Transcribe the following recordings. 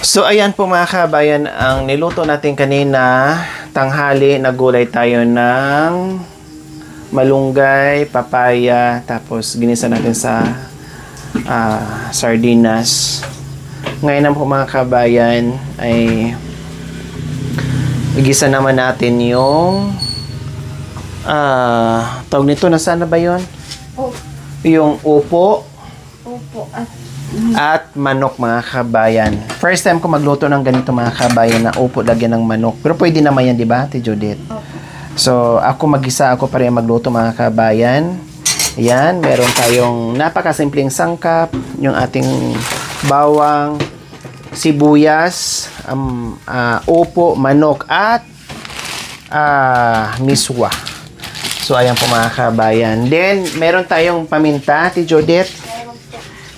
So ayan po mga kabayan, ang niluto natin kanina, tanghali, nagulay tayo ng malunggay, papaya, tapos ginisa natin sa sardinas. Ngayon po mga kabayan ay igisa naman natin yung tawag nito, nasaan na ba yun? Yung upo at manok mga kabayan. First time ko magluto ng ganito mga kabayan na upo lagyan ng manok. Pero pwede naman yan, di ba, Ate Judith? So, ako mag-isa, ako pa rin magluto mga kabayan. Yan, meron tayong napakasimpleng sangkap, yung ating bawang, sibuyas, upo, manok, at miswa. So, ayan po mga kabayan. Then, meron tayong paminta, Ate Judith.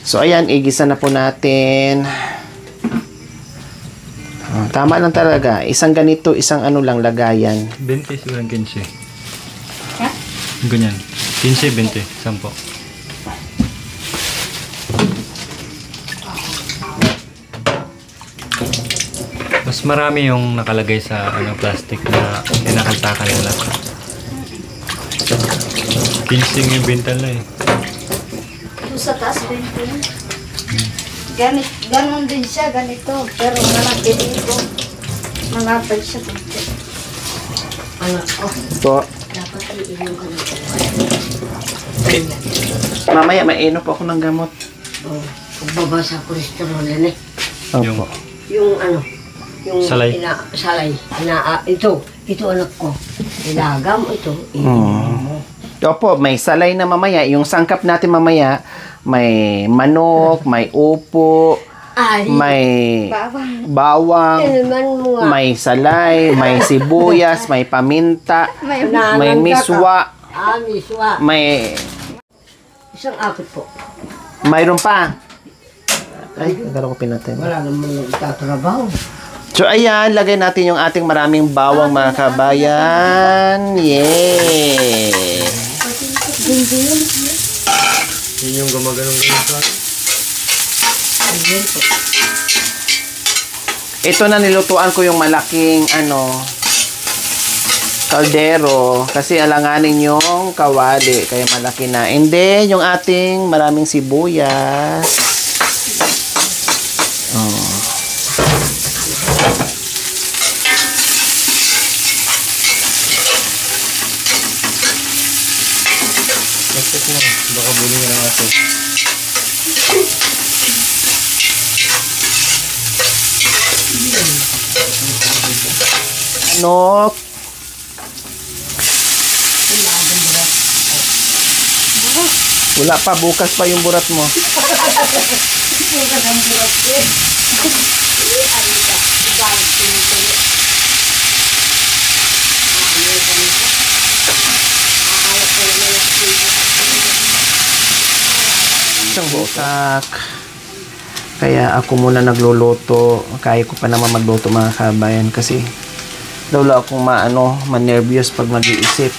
So, ayan, igisa na po natin. Tama lang talaga. Isang ganito, isang ano lang, lagayan. 20 siguro 15. Ha? Ganyan. 15, 20. 10. Mas marami yung nakalagay sa plastic na kinakaltakan nila. 15 yung benta na eh. Sa taas 20. Ganon din siya, ganito. Pero malapit dito. Malapit siya dito. Po. Dapat iinom ka nito. Mamaya, mainom po ako ng gamot. Pagbaba sa cholesterol yan eh. Opo. Yung Salay. Salay. Ito anak ko. Ilagam ito. Iinom mo. Opo, may salay na mamaya. Yung sangkap natin mamaya, may manok, may upo, may bawang, may salay, may sibuyas, may paminta, may miswa, Miswa. may... Isang akit po. Mayroon pa. Ay, nagkaroon ko pinatay. Wala naman nagtatrabaho. So, ayan, lagay natin yung ating maraming bawang mga kabayan. Yay! Yun yung gumaganong-ganong sa atin. Ito na nilutuan ko yung malaking kaldero kasi alanganin yung kawali kaya malaki na. And then yung ating maraming sibuyas. Bakit mo? Baka buling ng aso. Manok. Wala pa, bukas pa yung burat mo. Bukas ang burat eh. Isang butak. Kaya ako muna nagluluto. Kaya ko pa naman magluto mga kabayan kasi lalo akong manervyos pag mag-iisip.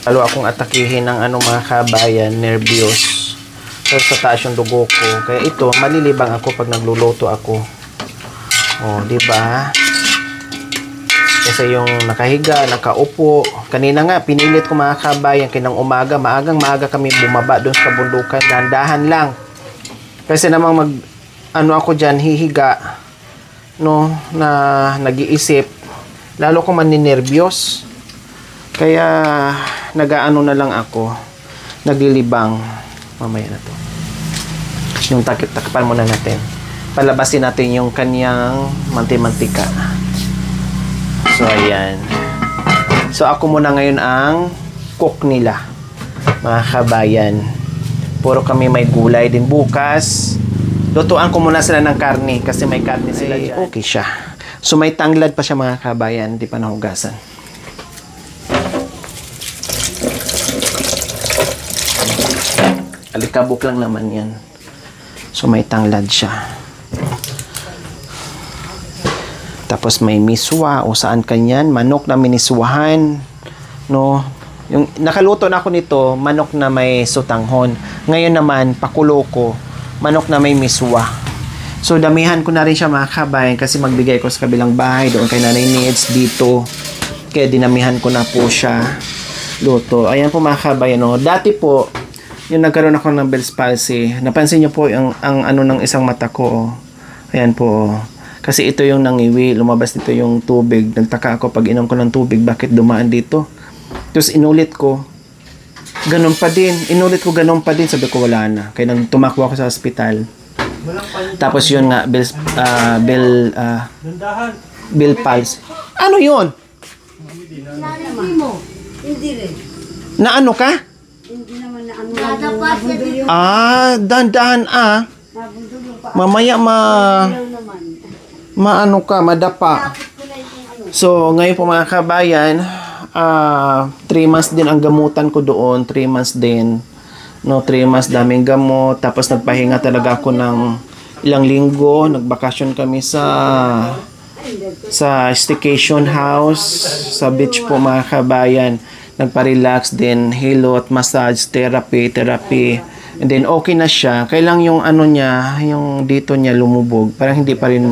Lalo akong atakihin ng mga kabayan, nervyos. So, sa taas yung dugo ko. Kaya ito, malilibang ako pag nagluluto ako. Oh, di ba? Kasi yung nakahiga, nakaupo. Kanina nga, pinilit ko mga kabayan, kinang umaga, maagang-maaga kami bumaba doon sa bundukan. Dahan-dahan lang. Kasi namang ako dyan, hihiga, na nag-iisip. Lalo ko maninervyos. Kaya, nag-aano na lang ako. Naglilibang. Mamaya na to. Yung takpan muna natin. Palabasin natin yung kanyang manti-mantika. So, ayan. So, ako muna ngayon ang cook nila. Mga kabayan. Puro kami may gulay din bukas. Lutuan ko muna sila ng karne kasi may karne sila dyan. Okay siya. So, may tanglad pa siya mga kabayan. Hindi pa nahugasan. Alikabok lang naman yan. So, may tanglad siya. Tapos may miswa o saan kanyan, manok na miniswahan, no? Yung nakaluto na ako nito, manok na may sutanghon. Ngayon naman pakulo ko, manok na may miswa. So, damihan ko na rin siya mga kabayan kasi magbigay ko sa kabilang bahay. Doon kay Nanay Needs dito. Kaya dinamihan ko na po siya luto. Ayan po mga kabayan. No? Dati po, yung nagkaroon ako ng Bell's palsy, napansin niyo po ang ano ng isang mata ko. Oh. Ayan po. Oh. Kasi ito yung nangiwi. Lumabas dito yung tubig. Nagtaka ako pag inom ko ng tubig. Bakit dumaan dito? Tapos inulit ko. Ganun pa din. Inulit ko ganun pa din. Sabi ko wala na. Kaya nang tumakbo ako sa hospital. Tapos yun nga, Bill Pals. Ano yun? Hindi mo. Hindi rin. Na ano ka? Hindi naman na ano. Nabundol yung Dahan-dahan nabundol yung paa. Mamaya Naman. maano ka, madapa. So, ngayon po mga kabayan, 3 months din ang gamutan ko doon. 3 months din. No, 3 months daming gamot. Tapos nagpahinga talaga ako ng ilang linggo. Nagbakasyon kami sa staycation house sa beach po mga kabayan. Nagpa-relax din, hilot, massage, therapy. And then okay na siya. Kailang yung ano niya, yung dito niya lumubog. Parang hindi pa rin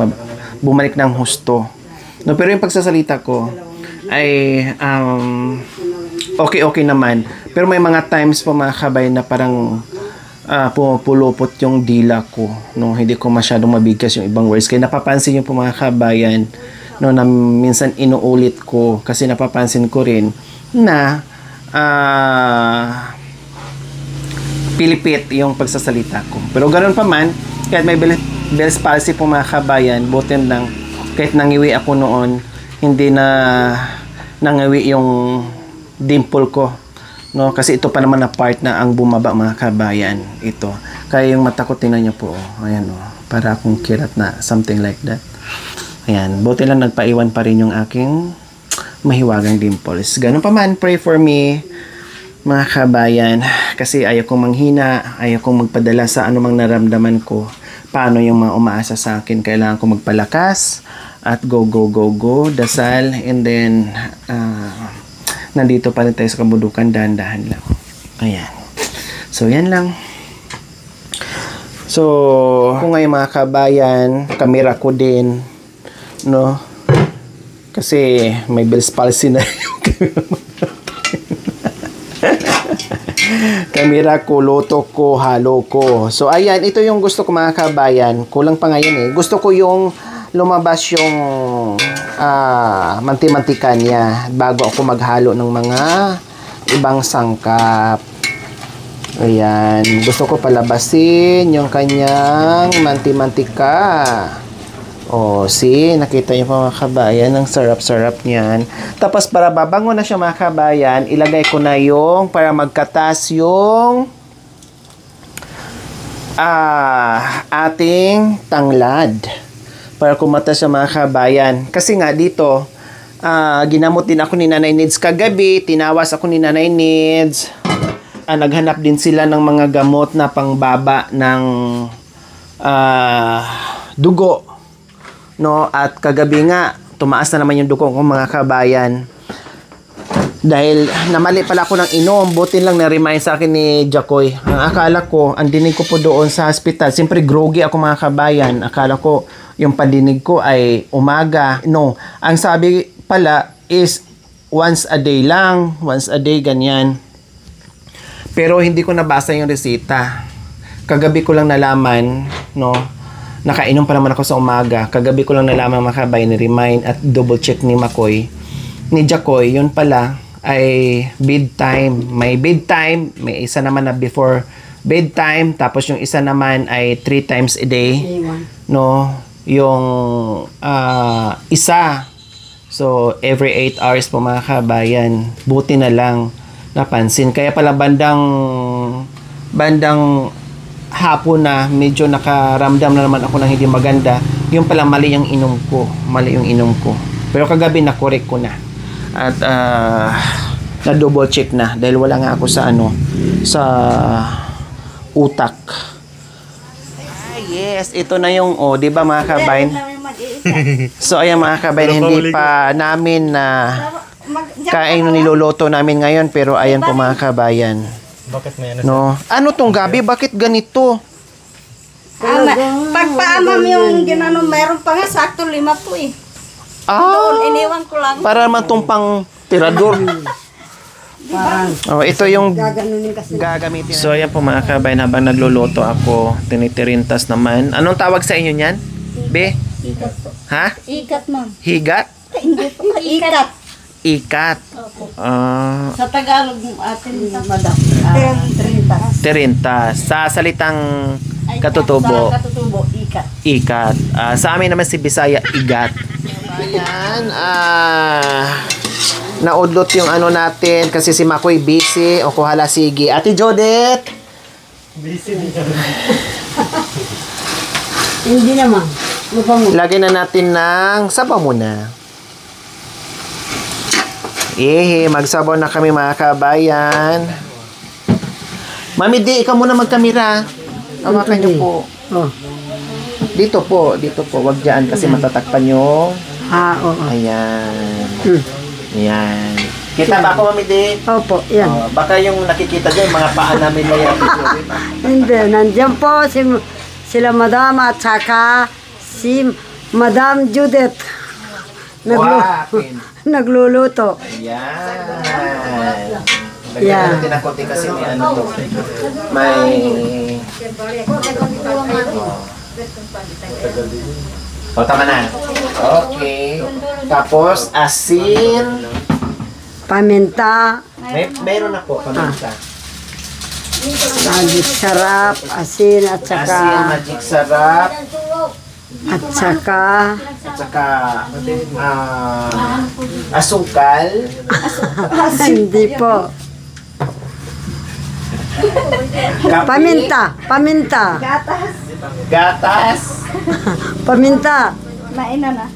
bumalik ng husto. No, pero yung pagsasalita ko ay okay naman. Pero may mga times po mga kabay na parang pumupulupot yung dila ko. No? Hindi ko masyadong mabigkas yung ibang words. Kaya napapansin nyo po mga kabayan, no, na minsan inuulit ko kasi napapansin ko rin na pilipit yung pagsasalita ko. Pero ganoon pa man, kahit may Bell's palsy po mga kabayan, butin lang, kahit nangiwi ako noon, hindi na nangiwi yung dimple ko, no, kasi ito pa naman na part na ang bumaba mga kabayan ito. Kaya yung mata ko tingnan niyo po, ayan para akong kirat na something like that. Ayan, buti lang nagpaiwan pa rin yung aking mahiwagang dimples. Ganun pa man, pray for me mga kabayan, kasi ayaw kong manghina, ayaw kong magpadala sa anumang naramdaman ko. Paano yung mga umaasa sa akin, kailangan ko magpalakas at go, dasal, and then nandito pa rin tayo sa kabudukan, dahan-dahan lang. Ayan. So, yan lang. So, kung ngayon mga kabayan, kamera ko din, no? Kasi may Bell's palsy na yung kamera ko, loto ko, halo ko. So, ayan, ito yung gusto ko mga kabayan. Kulang pa ngayon Gusto ko yung lumabas yung manti-mantika niya bago ako maghalo ng mga ibang sangkap. Ayan. Gusto ko palabasin yung kanyang manti-mantika. Oh, see? Nakita niyo pa mga kabayan, ang sarap-sarap niyan. Tapos para babango na siya mga kabayan, ilagay ko na yung para magkatas yung ating tanglad. Para kumatas siya mga kabayan. Kasi nga dito, ginamot din ako ni Nanay Needs kagabi, tinawas ako ni Nanay Needs. Naghanap din sila ng mga gamot na pangbaba ng dugo. No, at kagabi nga tumaas na naman yung dugo ko mga kabayan. Dahil namali pala ako ng inom, buti lang na-remind sa akin ni Jacoy. Ang akala ko, ang dinig ko po doon sa hospital, siyempre groggy ako mga kabayan. Akala ko yung pandinig ko ay umaga. No, ang sabi pala is once a day lang, once a day ganyan. Pero hindi ko nabasa yung resita. Kagabi ko lang nalaman, no. Nakainom pa naman ako sa umaga. Kagabi ko lang nalaman mga kabayan, ni-remind at double check ni Jacoy, yun pala ay bedtime. May bedtime, may isa naman na before bedtime, tapos yung isa naman ay 3 times a day. No, yung isa. So, every 8 hours po mga kabayan. Buti na lang napansin. Kaya pala bandang hapon na medyo nakaramdam na naman ako ng hindi maganda. Yung pala mali yung inom ko. Pero kagabi na-correct ko na. At na-double check na dahil wala nga ako sa utak. Yes, ito na yung di ba mga kabayan? So ayan mga kabayan, hindi pa namin na kain niluluto namin ngayon, pero ayan po mga kabayan. Bakit may No. Ano tong gabi? Bakit ganito? Pagpaamam yung ginano, meron pa nga, sakto 5 po eh. Doon, iniwan ko lang. Para matumpang tirador. Parang Oh, ito yung gaganunin kasi. gagamitin. So, ayan po mga kabayan, habang nagluluto ako, tinitirintas naman. Anong tawag sa inyo niyan? Be? Ikat po. Ha? Ikat, ma'am. Higat? Hindi po. Ikat. Ikat? Ah, Sa Tagalog, atin, madam. tirintas. Sa salitang katutubo, Sa katutubo, ikat. ikat. Sa amin naman si Bisaya, igat. Ayan, naudlot yung ano natin kasi si Makoy busy. O kuhala, sige. Ate Jodette! Hindi naman. Lupang Lagyan na natin ng sabaw muna. Magsabaw na kami mga kabayan. Mami D, ikaw muna magkamera. Hawakan niyo po. Oh. Dito po. Wag dyan kasi matatakpan yung... Oo. Ayan. Hmm. Ayan. Kita ba ako, Mami D? Opo, yan. Baka yung nakikita dyan, mga paa namin na yan. Hindi, nandiyan po sila madam at saka si Madam Judith. Nagluluto. Ayan. Lagyan Yeah. natin ng konti kasi may ano to. May... O, tama na. Okay. Tapos, asin. Paminta, Meron na po, paminta. magic sarap, asin at Asin, saka magic sarap. at saka Asukal. hindi po. Kape. Paminta. Gatas. Paminta. Naina na.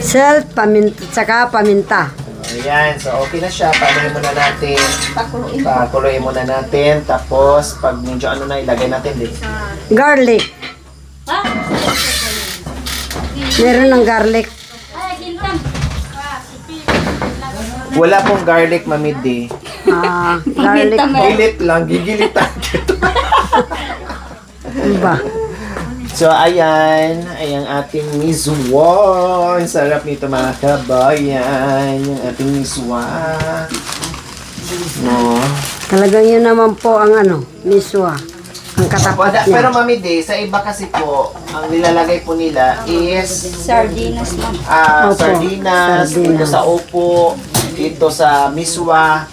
Salt, paminta, saka paminta. Ayan, so okay na siya. Panuhin muna natin. Pakuluin. Pakuluin muna natin. Tapos, pag medyo ano na, ilagay natin din. Garlic. Meron ng garlic. Wala pong garlic, Mami D. Garlic po. Gilit lang, gigilitan kita. Ba? So, ayan. Ay ang ating miswa. Ang sarap nito mga kabayan. Yung ating miswa. No. Talagang yun naman po ang miswa. Ang katapat Pero niya. Mami D, sa iba kasi po, ang nilalagay po nila is Sardinas, ma'am. Opo, sardinas, dito sardinas. sa upo, dito sa miswa,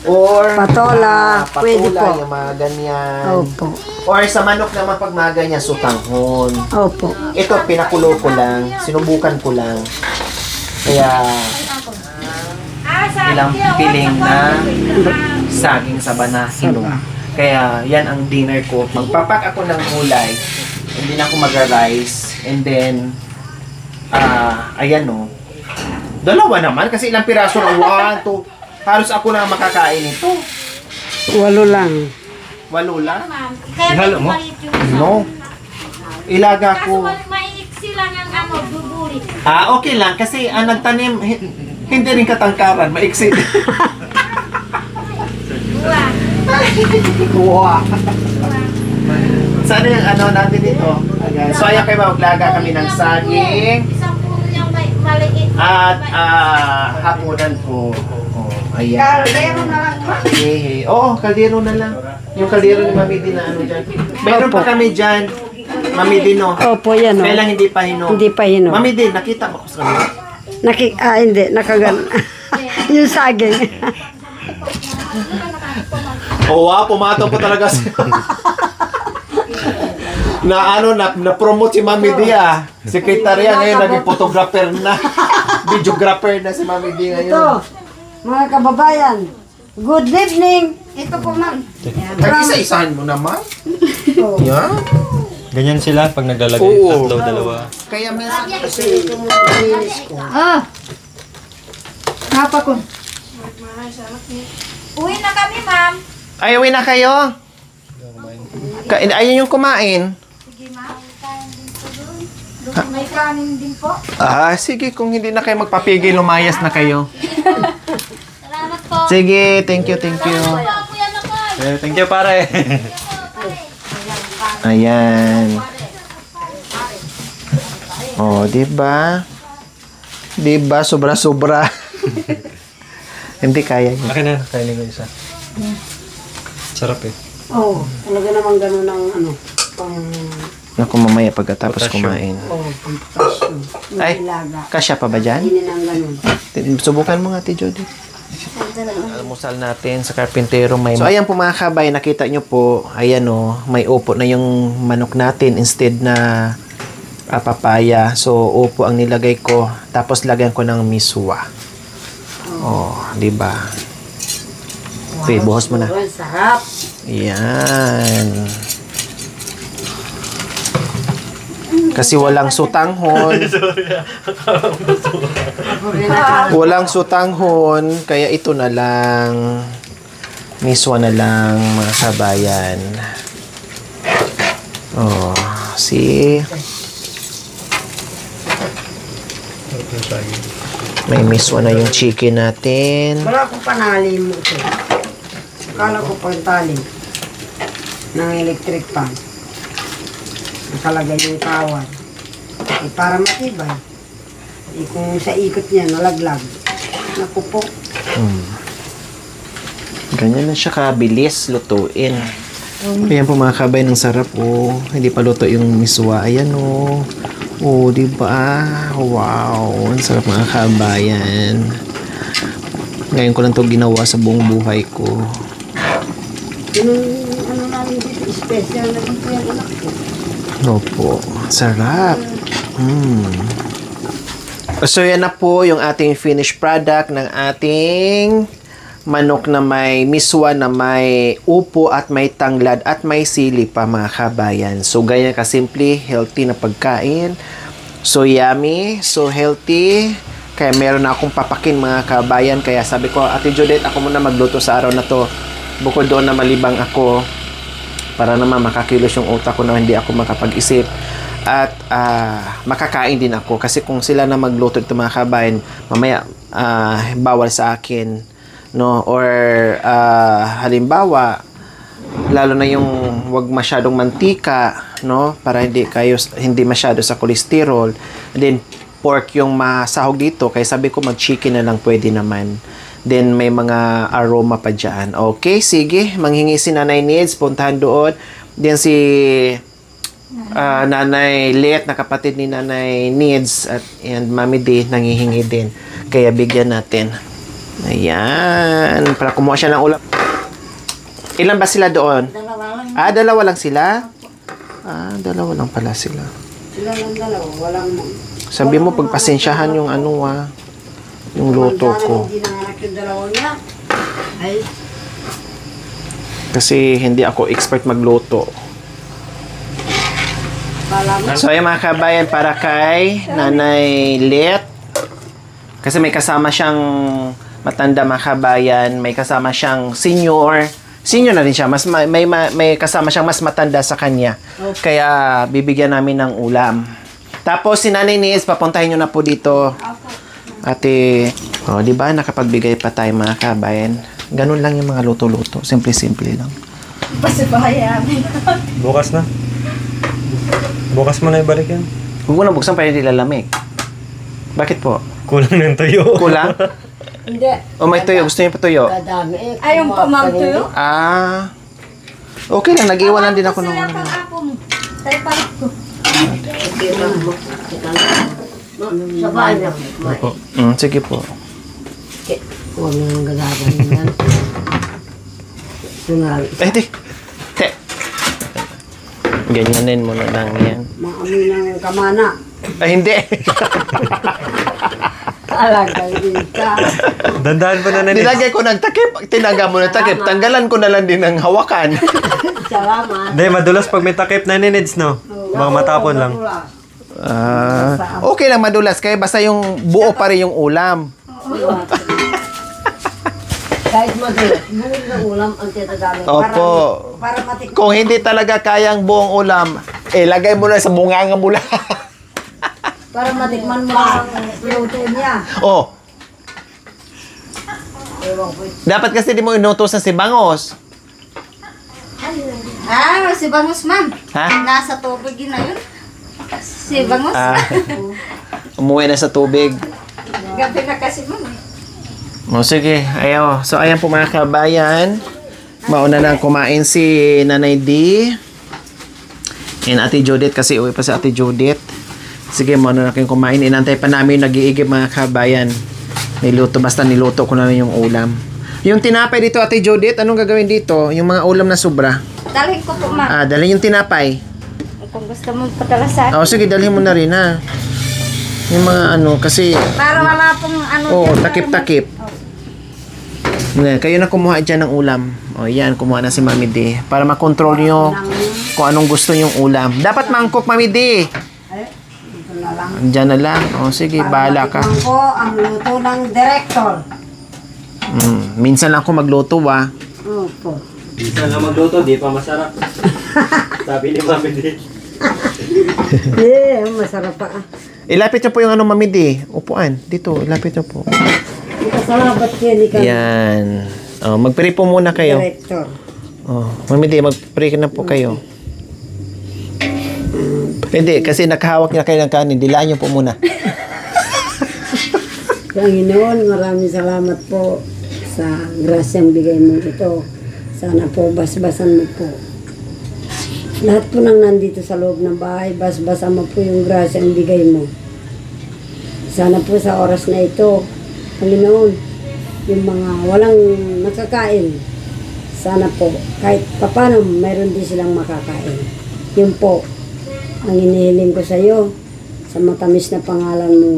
or Patola, pwede patola, po. yung mga ganyan. Opo. Or sa manok naman pag mga ganyan, sutanghon. Opo. Ito, pinakulo ko lang, sinubukan ko lang. Kaya, ilang piling na saging sa banahin. Kaya, yan ang dinner ko. Magpapak ako ng gulay, and then ako magra-rice, and then, ayan o. Dalawa naman, kasi ilang piraso na, 1, 2, halos ako na makakain ito. 8 lang. 8 lang? Ihalo mo? No. Ilaga ko. Maiksi lang ang duburi. Okay lang, kasi ang nagtanim, hindi rin katangkaran, maiksi. Wow. Sana yung natin dito. Ayan. So, ayan kayo, maglaga kami ng saging. Isang puno niyang maliit. At hapunan po. Ayan. Kaldero na lang. Oo, kaldero na lang. Yung kaldero ni Mami Din na dyan. Meron pa kami dyan. Mami Din, no? Opo, yan o. Kaya lang hindi pa hino. Hindi pa hino. Mami Din, nakita mo ko sa kanila. Hindi. Nakagan. Yung saging. Pumatong po talaga siya. na-promote si Mami Dia. Sekretarya ngayon, naging photographer na. Videographer na si Mami Dia ngayon. Ito, mga kababayan. Good evening. Ito po, ma'am. Tag-isa-isahan mo naman. Yan. Ganyan sila pag naglalagay. Oo. Tatlo, dalawa. Kaya minsan kasi Hapa ko. Uwi na kami, ma'am. Ay, uwi na kayo. Ayun yung kumain. Sige, ma'am. Kain din po doon. Doon may kanin din po. Sige, kung hindi na kayo magpapigil, lumayas na kayo. Salamat po. Sige, thank you. Kuya na po. Thank you, pare. Pare. Ayan. Oh, diba? Diba? Sobra-sobra. Hindi kaya yun. Akin na, kainin ko isa. Sarap eh. Oo, talaga naman ganun ang ano, pang Naku, mamaya pagkatapos Potassium. kumain. pang potassium. Yung Ay, ilaga. kasya pa ba dyan? Kainin ang ganun. Subukan mo nga, Ate Jody. Almusal natin sa karpintero may... So, ayan po mga kabay, nakita nyo po, ayan o, may upo na yung manok natin instead na papaya. So, upo ang nilagay ko. Tapos, lagyan ko ng miswa. Oh, di ba? Okay, buhos mo na. Sobrang sarap. Ayan. Kasi walang sutanghon. Walang sutanghon, kaya ito na lang. Miswa na lang, mga kabayan. Oh, see? May miswa na yung chicken natin. Wala akong panali mo ito. Akala ko pantali ng electric fan. Nakalagay yung kawan. Eh, para matibay. Eh, kung sa ikot niya, nalaglag. Nakupok. Ganyan na siya kabilis lutuin. Ayan po mga kabay, ng sarap oh. Hindi pa luto yung miswa. Ayan oh. Oh, di ba? Wow, ang sarap mga kabayan. Ngayon ko lang to ginawa sa buong buhay ko. Yung ano namin dito, special na dito yung anak ko. Opo, sarap. So yan na po yung ating finished product ng ating manok na may miswa, na may upo at may tanglad at may sili pa mga kabayan. So ganyan kasimple, healthy na pagkain. So yummy, so healthy. Kaya meron na akong papakin mga kabayan. Kaya sabi ko, Ate Judith, ako muna magluto sa araw na to. Bukod doon na malibang ako, para naman makakilos yung utak ko na hindi ako makapag-isip. At makakain din ako. Kasi kung sila na magluto ito mga kabayan, mamaya bawal sa akin. No? Or halimbawa, lalo na yung wag masyadong mantika, no? Para hindi masyado sa cholesterol. And then, pork yung masahog dito. Kaya sabi ko, mag-chicken na lang pwede naman. Then, may mga aroma pa dyan. Okay, sige. Manghingi si Nanay Needs. Puntahan doon. Then, si Nanay Let, na kapatid ni Nanay Needs, and Mami D, nangihingi din. Kaya bigyan natin. Ayan. Para kumuha siya ng ulam. Ilan ba sila doon? Dalawa lang. Dalawa lang sila? Dalawa lang pala sila. Sila lang dalawa. Walang... Sabi mo, pagpasensyahan yung yung luto ko. Hindi nanganak yung dalawa niya. Ay, Kasi hindi ako expert magluto. pala mo. So, ayan mga kabayan, para kay Nanay Let. Kasi may kasama siyang matanda mga kabayan. May kasama siyang senior. Senior na rin siya. May kasama siyang mas matanda sa kanya. Kaya bibigyan namin ng ulam. Tapos si Nanay Nis, papuntahin nyo na po dito. Ate, di ba nakapagbigay pa tayo mga kabayan? Ganun lang yung mga luto-luto. Simple-simple lang. Pasibayan. Bukas na. Bukas mo na ibalik yan. Huwag mo na buksan para hindi lalamig. Bakit po? Kulang na yung tuyo. Kulang? Hindi. O may tuyo? Gusto niyo pa tuyo? Kadami. Ayun po, ma'am, tuyo. Okay lang. Nag-iwan lang din ako ng... Sila pang apo mo. Tayo parang ko. Sa bahay na. Sige po. Huwag mo nang gagawin yan. Tungal. Di. Ganyanin mo na lang yan. Maamoy ng kamana. Hindi. Alagal din ka. Dandahan pa na nanin. Nilagay ko ng takip. Tinaga mo ng takip. Tanggalan ko na lang din ng hawakan. Salamat. Hindi, madulas pag may takip na ninids, no? Mga matapon lang. Okay lang madulas. Kaya basta yung buo pa rin yung ulam. Kahit madulas, buong ng ulam ang titagamit. Opo. Para matikman. Kung hindi talaga kayang buong ulam, lagay mo na sa bunganga mo lang. Para matikman mo ang luto niya. Oh, Ewan ko. dapat kasi di mo inutosan si Bangos. Si Bangus, ma'am. Ha? Nasa tubig yun na yun. Si Bangus. Umuwi na sa tubig. Gabi na kasi, ma'am. O sige, ayaw. So ayan po mga kabayan. Mauna na kumain si Nanay D. And Ate Judith kasi uwi pa si Ate Judith. Sige, mauna na kayong kumain. Inantay pa namin yung nag-iigib mga kabayan. Basta niluto ko na yung ulam. Yung tinapay dito Ate Judith, anong gagawin dito? Yung mga ulam na sobra. Dalhin ko po, ma'am. Dalhin yung tinapay. Kung gusto mo padala sa akin. Sige, dalhin mo na rin ha. Yung mga kasi... Para wala pong Oo, takip-takip. Kayo na kumuha dyan ng ulam. Yan, kumuha na si Mami D. Para makontrol nyo kung anong gusto yung ulam. Dapat mangkok, Mami D. Ito na lang. Diyan na lang. Sige, bahala ka. Matikman ko ang luto ng director. Minsan lang ako magluto, Opo. Isa na magluto, di pa masarap. Sabi ni Mami D. Masarap pa. Ilapit nyo po yung Mami D. Upuan. Dito, ilapit nyo po. Salamat yan, ikaw. Yan. Mag-pray po muna kayo. Director. Mami D, mag-pray na po kayo. Hindi, kasi nakahawak na kayo ng kanin. Dilaan nyo po muna. Panginoon, maraming salamat po sa grasyang bigay mo ito. Sana po basbasan mo po. Lahat po nang nandito sa loob ng bahay, basbasan mo po yung grasyang bigay mo. Sana po sa oras na ito, Panginoon, yung mga walang nakakain, sana po, kahit papano, mayroon din silang makakain. Yun po, ang inihiling ko sa iyo, sa matamis na pangalan mo,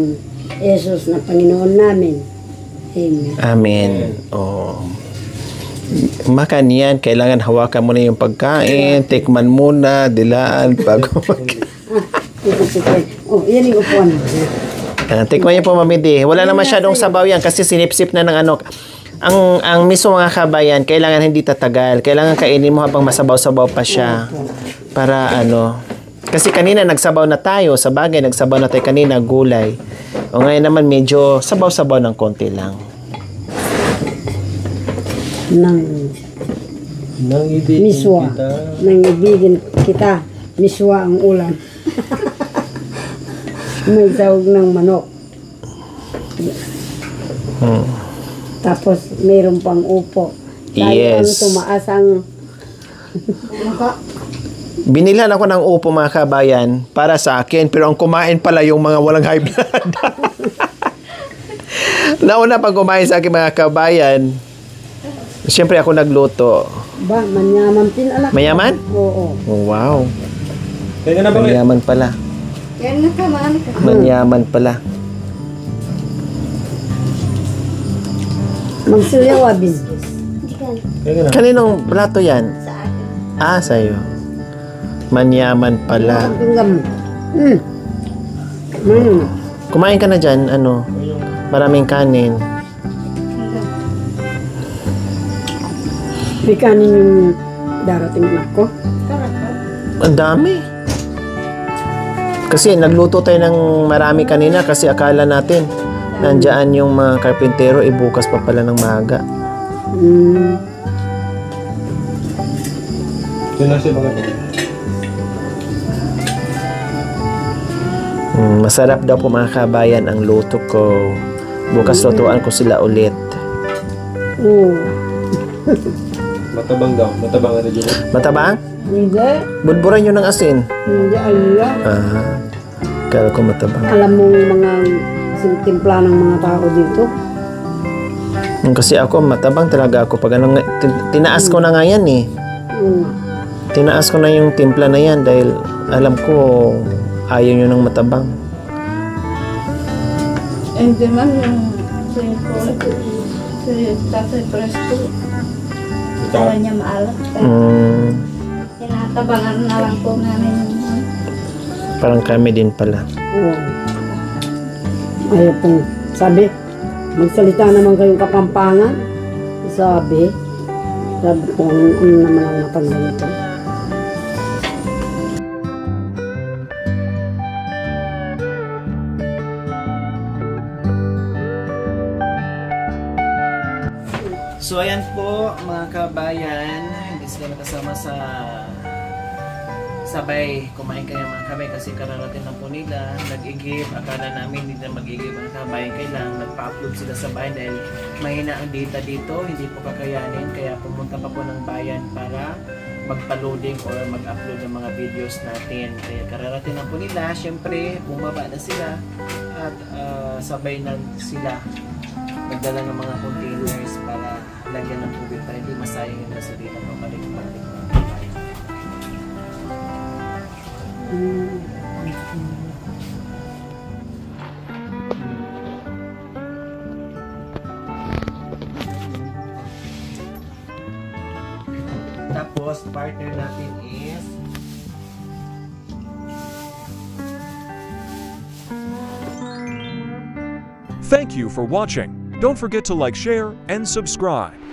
Jesus na Panginoon namin. Amen. Amen. Makan yan. Kailangan hawakan mo na yung pagkain. Tikman muna. Dilaan. Yan yung upuan. Tikman niyo po, Mami D. Wala na masyadong sabaw yan kasi sinipsip na ng Ang miso mga kabayan, kailangan hindi tatagal. Kailangan kainin mo habang masabaw-sabaw pa siya. Para Kasi kanina nagsabaw na tayo. Sa bagay, nagsabaw na tayo kanina, gulay. Ngayon naman medyo sabaw-sabaw ng konti lang. Miswa. Nang ibigin kita. Miswa ang ulam. May sahog ng manok. Tapos mayroon pang upo. Dahil Yes. tumaas ang Binilhan ako ng upo mga kabayan para sa akin, pero ang kumain pala yung mga walang high blood. Nauna pag kumain sa akin mga kabayan, siyempre ako nagluto. manyaman pin anak. Mayaman? Oo. Wow. Kaya na ba? Manyaman pala. Yan na ka, ma'am. Manyaman pala. Magsuyaw abin. Kaninong plato yan? Sa akin. Sa'yo. Manyaman pala. Kumain ka na dyan, maraming kanin. May kanin yung darating anak ko. Ang dami. Kasi nagluto tayo ng marami kanina kasi akala natin nandyan yung mga karpintero, bukas pa pala ng maaga. Yun na siya mga Masarap daw po mga kabayan ang luto ko. Bukas lutuan ko sila ulit. Oo. matabang daw. Matabang na dyan. Matabang? Hindi. Budburan nyo ng asin. Hindi Allah. Kala ko matabang. Alam mo mga timpla ng mga tao dito. Kasi ako matabang talaga ako. Pag tinaas ko na nga yan eh. Tinaas ko na yung timpla na yan dahil alam ko ayaw nyo ng matabang. Hindi man yung si Tatay Presto. Kaya niya maalat. Tinatabangan na lang po namin yung Parang kami din pala. Oo. Ayaw pong sabi, magsalita naman kayong Kapampangan. Sabi ko, ano naman ang napagdalito. So ayan po mga kabayan, hindi sila nakasama sa sabay kumain kayo mga kabay kasi kararating lang po nila, nag-igib, akala namin hindi na mag-igib mga kabay, kailangan nagpa-upload sila sa bayan dahil mahina ang data dito, hindi po kakayanin, kaya pumunta pa po ng bayan para magpa-loading or mag-upload ng mga videos natin. Kaya kararating lang po nila, syempre bumaba na sila at sabay na sila nagdala ng mga containers para lagyan ng tubig para hindi masayang yung gasolina pabalik-balik. Tapos partner natin is Thank you for watching. Don't forget to like, share, and subscribe.